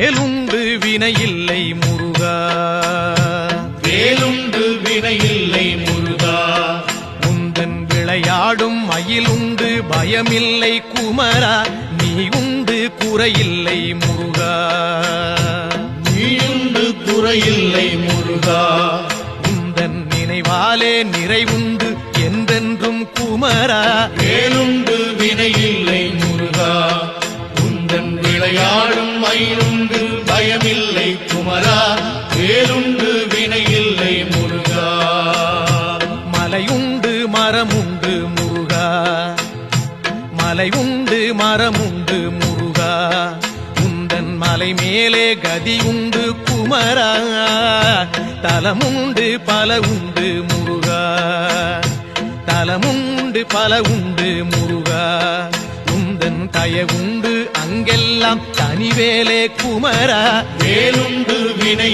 வேலுண்டு வினையில்லை முருகா, வேலுண்டு வினையில்லை முருகா. உந்தன் விளையாடும் மயிலுண்டு பயமில்லை குமரா, நீ உண்டு குறையில்லை முருகா, நீயுண்டு குறையில்லை முருகா. உந்தன் நினைவாலே நிறைவுண்டு என்றென்றும் குமரா, வேலுண்டு வினையில்லை முருகா. உந்தன் விளையாடும் மயிலுண்டு பயமில்லை குமரா, வேலுண்டு வினையில்லை முருகா. மலையுண்டு மரமுண்டு முருகா, மலையுண்டு மரமுண்டு முருகா, உந்தன் மலை மேலே கதியுண்டு குமரா, தலமுண்டு பல உண்டு முருகா, தலமுண்டு பல உண்டு முருகா, உந்தன் தயவுண்டு அங்கெல்லாம் தனிவேலே குமரா, வேலுண்டு வினை